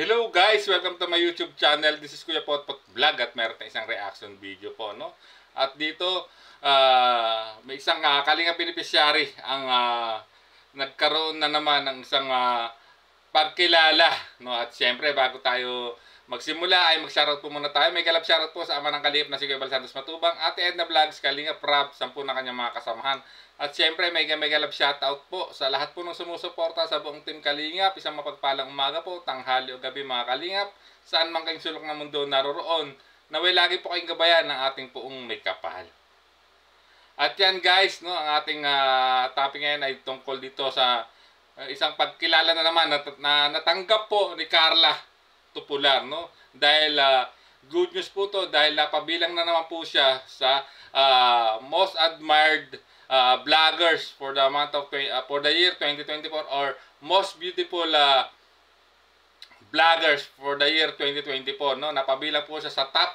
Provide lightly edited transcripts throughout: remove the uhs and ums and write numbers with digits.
Hello guys! Welcome to my YouTube channel. This is Kuya Potpot Vlog at meron tayong isang reaction video po, no? At dito, may isang Kalinga beneficiary ang nagkaroon na naman ng isang pagkilala, no? At syempre, bago tayo magsimula ay mag-shoutout po muna tayo. May galap shoutout po sa ama ng kalihip na si Kuya Bal Santos Matubang, Ate Edna Vlogs, Kalinga Prab, 10 na kanyang mga kasamahan. At syempre, may galap shoutout po sa lahat po ng sumusuporta sa buong Team Kalingap. Isang mapagpalang umaga po, tanghali o gabi mga Kalingap, saan man kayong sulok ng mundo naroroon, naway lagi po kayong gabayan ng ating poong may kapal. At yan guys, no, ang ating topic ngayon ay tungkol dito sa isang pagkilala na naman na natanggap po ni Carla Tupular, no? Dahil good news po to, dahil napabilang na naman po siya sa most admired vloggers for the month of for the year 2024 or most beautiful vloggers for the year 2024, no? Napabilang po siya sa top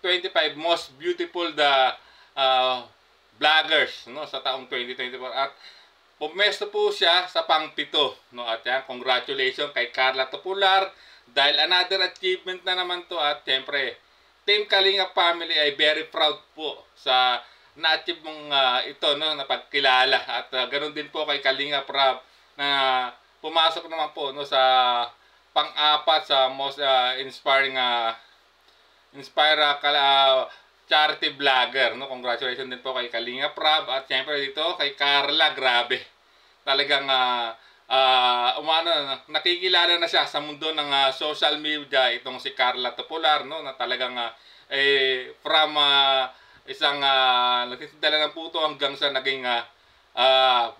25 most beautiful vloggers, no, sa taong 2024 at pumesto po siya sa pang-7, no? At yan, congratulations kay Carla Tupular dahil another achievement na naman to. At siyempre, Team Kalinga family ay very proud po sa na-achieve mong ito, no, na pagkilala. At ganoon din po kay Kalinga Prab na pumasok naman po, no, sa pang-4 sa most inspiring charity vlogger, no. Congratulations din po kay Kalinga Prab at siyempre dito kay Carla. Grabe, talagang nakikilala na siya sa mundo ng social media itong si Carla Tupular, no, na talagang from isang nagtitinda ng puto hanggang sa naging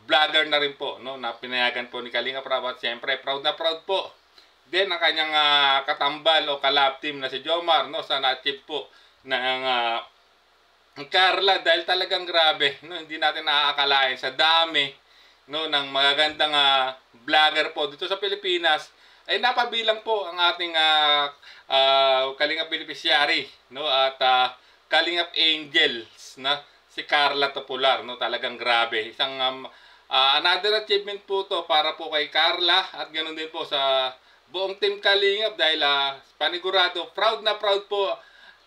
vlogger na rin po, no, na pinayagan po ni Kalinga Prab. At siyempre proud na proud po din ang kanyang katambal o kalab team na si Jomar, no, sa na-achieve po ng Carla dahil talagang grabe, no, hindi natin nakakalain sa dami, no, ng magagandang vlogger po dito sa Pilipinas ay napabilang po ang ating Kalinga beneficiary, no, at Kalingap Angels na si Carla Tupular, no. Talagang grabe, isang another achievement po to para po kay Carla at ganoon din po sa buong Team Kalingap dahil panigurado proud na proud po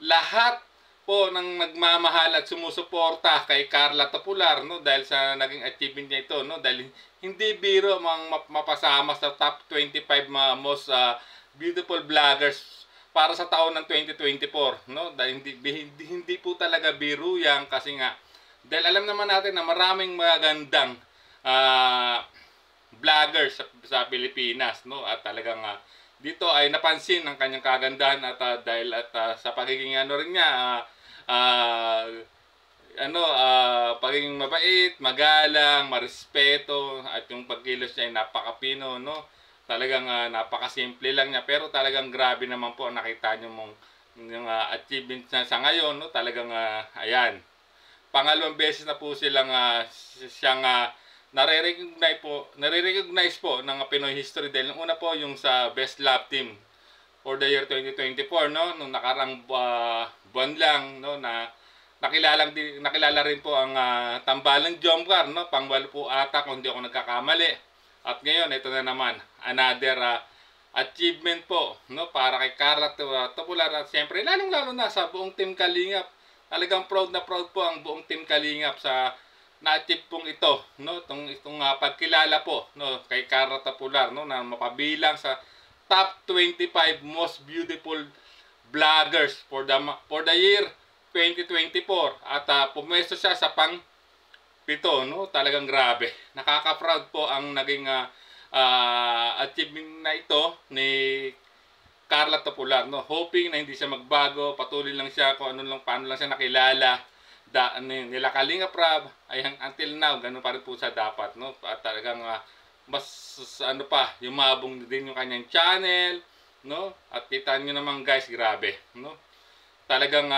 lahat po ng nagmamahal at sumusuporta kay Carla Tupular, no, dahil sa naging achievement niya ito, no, dahil hindi biro mapasama sa top 25 most beautiful vloggers para sa taon ng 2024, no, dahil hindi po talaga biro yan kasi nga dahil alam naman natin na maraming magagandang vloggers sa Pilipinas, no, at talagang dito ay napansin ang kanyang kagandahan at dahil sa pagiging rin niya pagiging mabait, magalang, marespeto at yung pagkilos niya ay napakapino, no. Talagang napakasimple lang niya pero talagang grabe naman po nakita niyo yung achievement niya sa ngayon, no. Talagang ayan, pangalawang beses na po siyang nare-recognize po ng Pinoy history dahil yung una po yung sa Best Love Team for the year 2024, no, nung nakarang buwan lang, no, na nakilala rin po ang Tambalang Jomcar, no, pang-8 po ata kung hindi ako nagkakamali. At ngayon ito na naman another achievement po, no, para kay Carla Tupular at siyempre lalong-lalo na sa buong Team Kalingap. Talagang proud na proud po ang buong Team Kalingap sa na-achieve pong ito, no, itong pagkilala po, no, kay Carla Tupular, no, na mapabilang sa top 25 most beautiful vloggers for the year 2024 at pumesto siya sa pang-7, no. Talagang grabe, nakaka-proud po ang naging achievement na ito ni Carla Tupular, no. Hoping na hindi siya magbago, patuloy lang siya kung paano lang siya nakilala nila Kalinga Prab ay until now ganun pa rin po siya dapat, no? At talagang mas ano pa, yumabong din yung kanyang channel, no? At kita niyo naman guys, grabe, no? Talagang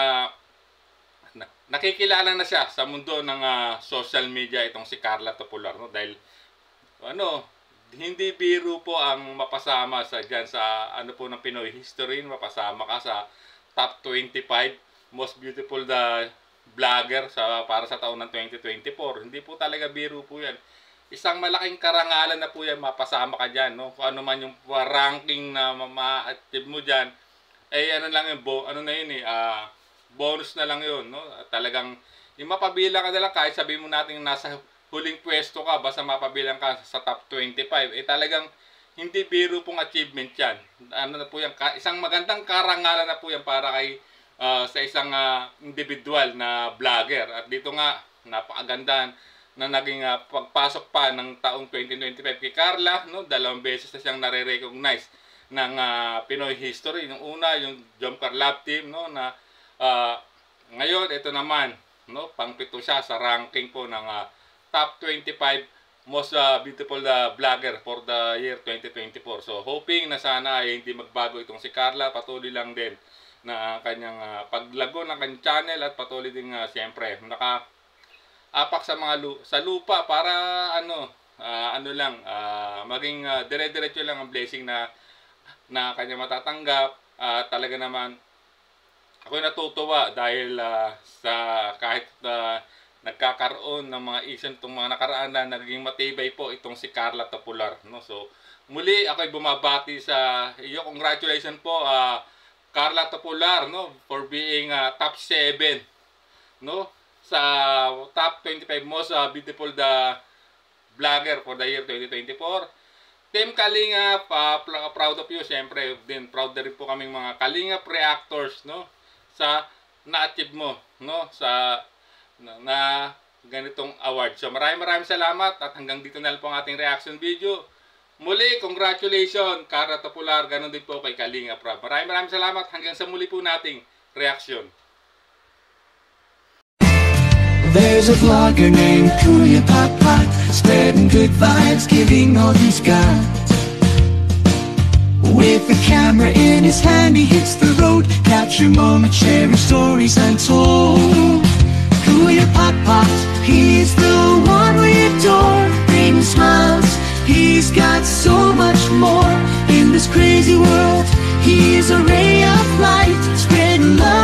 nakikilala na siya sa mundo ng social media itong si Carla Topular, no? Dahil ano, hindi biro po ang mapasama sa diyan sa ano po ng Pinoy history, mapasama ka sa top 25 most beautiful vlogger para sa taon ng 2024. Hindi po talaga biro po 'yan. Isang malaking karangalan na po 'yan, mapasama ka diyan, no? Kung ano man yung ranking na ma-achieve mo diyan, eh ano lang yung ano na yun bonus na lang yun, no? Talagang yung mapabilang ka na lang, kahit sabihin mo natin nasa huling pwesto ka, basta mapabilang ka sa top 25, eh talagang hindi biro pong achievement yan. Ano na po yan, isang magandang karangalan na po yan para kay sa isang individual na vlogger. At dito nga, napakaganda na naging pagpasok pa ng taong 2025 kay Carla, no? 2 beses na siyang nare-recognize ng Pinoy history. Yung una, yung Jomcar Love Team, no? Na ngayon, ito naman, no? Pang-7 siya sa ranking po ng top 25 most beautiful vlogger for the year 2024. So, hoping na sana ay hindi magbago itong si Carla. Patuloy lang din na kanyang paglago ng kanyang channel at patuloy din siyempre naka-apak sa mga sa lupa para maging dire-diretso lang ang blessing na kanya matatanggap. Talaga naman ako natutuwa dahil sa kahit nagkakaroon ng mga issue itong mga nakaraan na naging matibay po itong si Carla Topular, no? So muli ako'y bumabati sa iyo. Congratulations po Carla Topular, no, for being top 7, no, sa top 25 most beautiful vlogger for the year 2024. Team Kalinga, proud of you. Siyempre din proud na rin po kaming mga Kalinga reactors, no, sa na-achieve mo, no, sa na ganitong award. So maraming salamat at hanggang dito na lang po ang ating reaction video. Muli, congratulations Carla Topular, ganun din po kay Kalinga Prab. Maraming salamat, hanggang sa muli po nating reaction. There's a vlogger named Kuya Papa, spreading good vibes, giving all he's got. With the camera in his hand, he hits the road, capture moments, sharing stories untold. Kuya Papa, he's the one we adore, bringing smiles, he's got so much more. In this crazy world, he is a ray of light, spreading love.